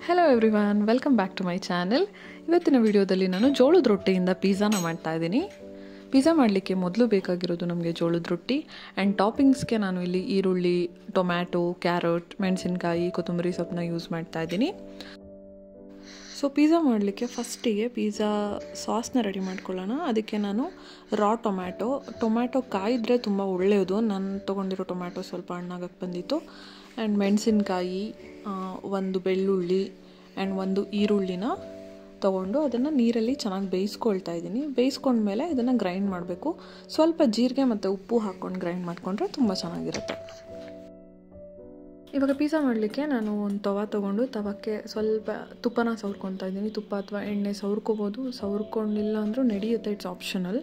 Hello everyone, welcome back to my channel. ಇವತ್ತಿನ ವಿಡಿಯೋದಲ್ಲಿ ನಾನು ಜೋಳದ ರೊಟ್ಟಿಯಿಂದ ಪಿಜ್ಜಾನ ಮಾಡ್ತಾ ಇದ್ದೀನಿ. ಪಿಜ್ಜಾ ಮಾಡಲಿಕ್ಕೆ ಮೊದಲು ಬೇಕಾಗಿರೋದು ನಮಗೆ ಜೋಳದ ರೊಟ್ಟಿ. ಆ್ಯಂಡ್ ಟಾಪಿಂಗ್ಸ್ಗೆ ನಾನು ಇಲ್ಲಿ ಈರುಳ್ಳಿ, ಟೊಮ್ಯಾಟೊ, ಕ್ಯಾರೆಟ್, ಮೆಣಸಿನ್ಕಾಯಿ, ಕೊತ್ತಂಬರಿ ಸೊಪ್ಪನ್ನ ಯೂಸ್ ಮಾಡ್ತಾ ಇದ್ದೀನಿ. ಸೊ ಪಿಜ್ಜಾ ಮಾಡಲಿಕ್ಕೆ ಫಸ್ಟಿಗೆ ಪಿಜ್ಜಾ ಸಾಸ್ನ ರೆಡಿ ಮಾಡ್ಕೊಳ್ಳೋಣ. ಅದಕ್ಕೆ ನಾನು ರಾ ಟೊಮ್ಯಾಟೊ ಕಾಯಿದ್ರೆ ತುಂಬ ಒಳ್ಳೆಯದು. ನಾನು ತೊಗೊಂಡಿರೋ ಟೊಮ್ಯಾಟೊ ಸ್ವಲ್ಪ ಹಣ್ಣಾಗಕ್ಕೆ ಬಂದಿತ್ತು. ಆ್ಯಂಡ್ ಮೆಣಸಿನ್ಕಾಯಿ, ಒಂದು ಬೆಳ್ಳುಳ್ಳಿ ಆ್ಯಂಡ್ ಒಂದು ಈರುಳ್ಳಿನ ತೊಗೊಂಡು ಅದನ್ನು ನೀರಲ್ಲಿ ಚೆನ್ನಾಗಿ ಬೇಯಿಸ್ಕೊಳ್ತಾ ಇದ್ದೀನಿ. ಬೇಯಿಸ್ಕೊಂಡ್ಮೇಲೆ ಇದನ್ನು ಗ್ರೈಂಡ್ ಮಾಡಬೇಕು. ಸ್ವಲ್ಪ ಜೀರಿಗೆ ಮತ್ತು ಉಪ್ಪು ಹಾಕ್ಕೊಂಡು ಗ್ರೈಂಡ್ ಮಾಡಿಕೊಂಡ್ರೆ ತುಂಬ ಚೆನ್ನಾಗಿರುತ್ತೆ. ಇವಾಗ ಪಿಜ್ಜಾ ಮಾಡಲಿಕ್ಕೆ ನಾನು ಒಂದು ತವಾ ತೊಗೊಂಡು ತವಕ್ಕೆ ಸ್ವಲ್ಪ ತುಪ್ಪನ ಸವರ್ಕೊತಾ ಇದ್ದೀನಿ. ತುಪ್ಪ ಅಥವಾ ಎಣ್ಣೆ ಸವರ್ಕೋಬೋದು, ಸವರ್ಕೊಂಡಿಲ್ಲ ಅಂದರೂ ನಡೆಯುತ್ತೆ, ಇಟ್ಸ್ ಆಪ್ಷನಲ್.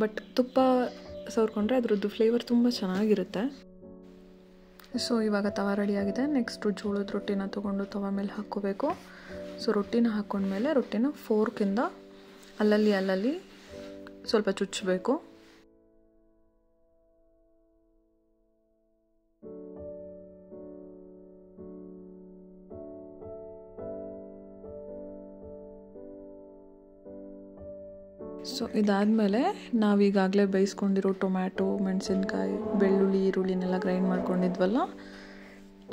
ಬಟ್ ತುಪ್ಪ ಸವರ್ಕೊಂಡ್ರೆ ಅದರದ್ದು ಫ್ಲೇವರ್ ತುಂಬ ಚೆನ್ನಾಗಿರುತ್ತೆ. ಸೊ ಇವಾಗ ತವಾ ರೆಡಿಯಾಗಿದೆ. ನೆಕ್ಸ್ಟು ಜೋಳದ ರೊಟ್ಟಿನ ತೊಗೊಂಡು ತವಾ ಮೇಲೆ ಹಾಕ್ಕೋಬೇಕು. ಸೊ ರೊಟ್ಟಿನ ಹಾಕ್ಕೊಂಡ್ಮೇಲೆ ರೊಟ್ಟಿನ ಫೋರ್ಕಿಂದ ಅಲ್ಲಲ್ಲಿ ಸ್ವಲ್ಪ ಚುಚ್ಚಬೇಕು. ಸೊ ಇದಾದಮೇಲೆ ನಾವೀಗಾಗಲೇ ಬೇಯಿಸ್ಕೊಂಡಿರೋ ಟೊಮ್ಯಾಟೊ, ಮೆಣಸಿನ್ಕಾಯಿ, ಬೆಳ್ಳುಳ್ಳಿ, ಈರುಳ್ಳಿನೆಲ್ಲ ಗ್ರೈಂಡ್ ಮಾಡ್ಕೊಂಡಿದ್ವಲ್ಲ,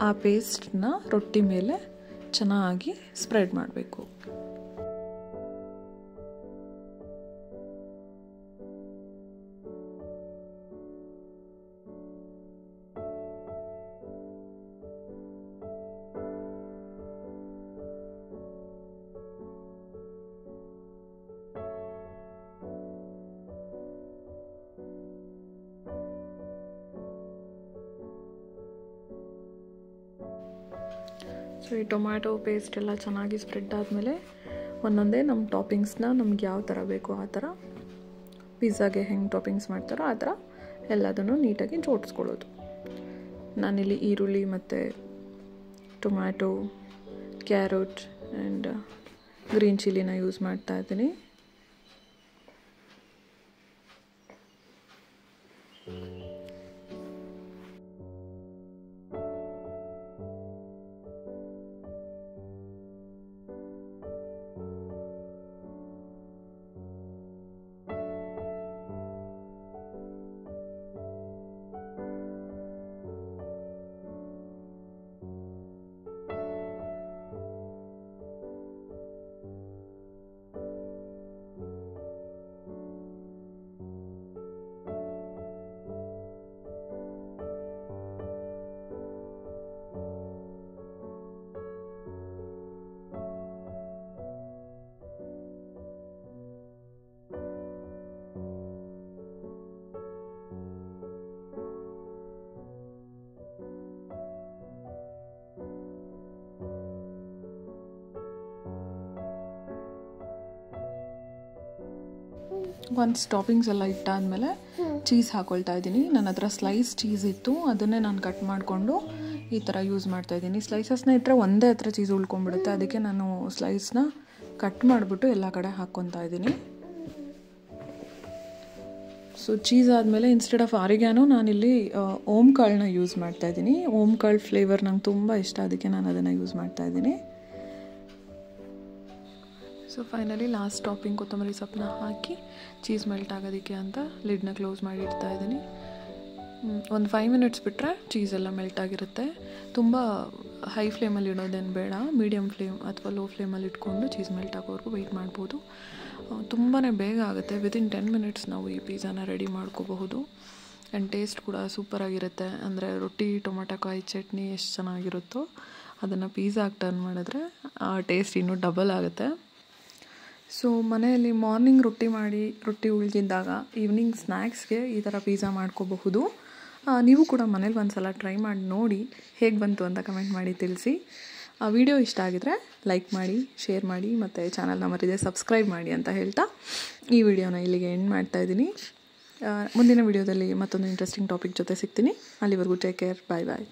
ಆ ಪೇಸ್ಟನ್ನ ರೊಟ್ಟಿ ಮೇಲೆ ಚೆನ್ನಾಗಿ ಸ್ಪ್ರೆಡ್ ಮಾಡಬೇಕು. ಸೊ ಈ ಟೊಮ್ಯಾಟೊ ಪೇಸ್ಟ್ ಎಲ್ಲ ಚೆನ್ನಾಗಿ ಸ್ಪ್ರೆಡ್ ಆದಮೇಲೆ ಒಂದೊಂದೇ ನಮ್ಮ ಟಾಪಿಂಗ್ಸ್ನ ನಮ್ಗೆ ಯಾವ ಥರ ಬೇಕೋ ಆ ಥರ, ಪಿಜ್ಜಾಗೆ ಹೆಂಗೆ ಟಾಪಿಂಗ್ಸ್ ಮಾಡ್ತಾರೋ ಆ ಥರ ಎಲ್ಲದನ್ನು ನೀಟಾಗಿ ಜೋಡಿಸ್ಕೊಳ್ಳೋದು. ನಾನಿಲ್ಲಿ ಈರುಳ್ಳಿ ಮತ್ತು ಟೊಮ್ಯಾಟೊ, ಕ್ಯಾರೆಟ್ ಆ್ಯಂಡ್ ಗ್ರೀನ್ ಚಿಲ್ಲಿನ ಯೂಸ್ ಮಾಡ್ತಾ ಇದ್ದೀನಿ. ಒನ್ಸ್ ಟಾಪಿಂಗ್ಸ್ ಎಲ್ಲ ಇಟ್ಟಾದಮೇಲೆ ಚೀಸ್ ಹಾಕ್ಕೊಳ್ತಾ ಇದ್ದೀನಿ. ನನ್ನ ಹತ್ರ ಸ್ಲೈಸ್ ಚೀಸ್ ಇತ್ತು, ಅದನ್ನೇ ನಾನು ಕಟ್ ಮಾಡಿಕೊಂಡು ಈ ಥರ ಯೂಸ್ ಮಾಡ್ತಾಯಿದ್ದೀನಿ. ಸ್ಲೈಸಸ್ನ ಇಟ್ಟರೆ ಒಂದೇ ಹತ್ರ ಚೀಸ್ ಉಳ್ಕೊಂಡ್ಬಿಡುತ್ತೆ, ಅದಕ್ಕೆ ನಾನು ಸ್ಲೈಸ್ನ ಕಟ್ ಮಾಡಿಬಿಟ್ಟು ಎಲ್ಲ ಕಡೆ ಹಾಕ್ಕೊತಾ ಇದ್ದೀನಿ. ಸೊ ಚೀಸ್ ಆದಮೇಲೆ ಇನ್ಸ್ಟೆಡ್ ಆಫ್ ಆರಿಗ್ಯಾನೋ ನಾನಿಲ್ಲಿ ಓಮ್ ಕಾಳನ್ನ ಯೂಸ್ ಮಾಡ್ತಾಯಿದ್ದೀನಿ. ಓಮ್ ಕಾಳು ಫ್ಲೇವರ್ ನಂಗೆ ತುಂಬ ಇಷ್ಟ, ಅದಕ್ಕೆ ನಾನು ಅದನ್ನು ಯೂಸ್ ಮಾಡ್ತಾಯಿದ್ದೀನಿ. ಸೊ ಫೈನಲಿ ಲಾಸ್ಟ್ ಟಾಪಿಂಗ್ ಕೊತ್ತಂಬರಿ ಸೊಪ್ಪನ್ನ ಹಾಕಿ ಚೀಸ್ ಮೆಲ್ಟ್ ಆಗೋದಕ್ಕೆ ಅಂತ ಲಿಡ್ನ ಕ್ಲೋಸ್ ಮಾಡಿ ಇಡ್ತಾ ಇದ್ದೀನಿ. ಒಂದು 5 ಮಿನಿಟ್ಸ್ ಬಿಟ್ಟರೆ ಚೀಸೆಲ್ಲ ಮೆಲ್ಟ್ ಆಗಿರುತ್ತೆ. ತುಂಬ ಹೈ ಫ್ಲೇಮಲ್ಲಿ ಇಡೋದೇನು ಬೇಡ, ಮೀಡಿಯಮ್ ಫ್ಲೇಮ್ ಅಥವಾ ಲೋ ಫ್ಲೇಮಲ್ಲಿ ಇಟ್ಕೊಂಡು ಚೀಸ್ ಮೆಲ್ಟ್ ಆಗೋವರೆಗೂ ವೆಯ್ಟ್ ಮಾಡ್ಬೋದು. ತುಂಬಾ ಬೇಗ ಆಗುತ್ತೆ. ವಿತಿನ್ 10 ಮಿನಿಟ್ಸ್ ನಾವು ಈ ಪಿಜ್ಜಾನ ರೆಡಿ ಮಾಡ್ಕೋಬಹುದು. ಆ್ಯಂಡ್ ಟೇಸ್ಟ್ ಕೂಡ ಸೂಪರಾಗಿರುತ್ತೆ. ಅಂದರೆ ರೊಟ್ಟಿ ಟೊಮೆಟೊ ಕಾಯಿ ಚಟ್ನಿ ಎಷ್ಟು ಚೆನ್ನಾಗಿರುತ್ತೋ ಅದನ್ನು ಪಿಜ್ಜಾಗೆ ಟರ್ನ್ ಮಾಡಿದ್ರೆ ಆ ಟೇಸ್ಟ್ ಇನ್ನೂ ಡಬಲ್ ಆಗುತ್ತೆ. ಸೊ ಮನೆಯಲ್ಲಿ ಮಾರ್ನಿಂಗ್ ರೊಟ್ಟಿ ಉಳಿದಿದ್ದಾಗ ಈವ್ನಿಂಗ್ ಸ್ನ್ಯಾಕ್ಸ್ಗೆ ಈ ಥರ ಪಿಜ್ಜಾ ಮಾಡ್ಕೋಬಹುದು. ನೀವು ಕೂಡ ಮನೇಲಿ ಒಂದು ಸಲ ಟ್ರೈ ಮಾಡಿ ನೋಡಿ, ಹೇಗೆ ಬಂತು ಅಂತ ಕಮೆಂಟ್ ಮಾಡಿ ತಿಳಿಸಿ. ವಿಡಿಯೋ ಇಷ್ಟ ಆಗಿದರೆ ಲೈಕ್ ಮಾಡಿ, ಶೇರ್ ಮಾಡಿ ಮತ್ತು ಚಾನಲ್ನ ಮರಿದೆ ಸಬ್ಸ್ಕ್ರೈಬ್ ಮಾಡಿ ಅಂತ ಹೇಳ್ತಾ ಈ ವಿಡಿಯೋನ ಇಲ್ಲಿಗೆ ಎಂಡ್ ಮಾಡ್ತಾಯಿದ್ದೀನಿ. ಮುಂದಿನ ವಿಡಿಯೋದಲ್ಲಿ ಮತ್ತೊಂದು ಇಂಟ್ರೆಸ್ಟಿಂಗ್ ಟಾಪಿಕ್ ಜೊತೆ ಸಿಗ್ತೀನಿ. ಅಲ್ಲಿವರೆಗೂ ಟೇಕ್ ಕೇರ್, ಬಾಯ್ ಬಾಯ್.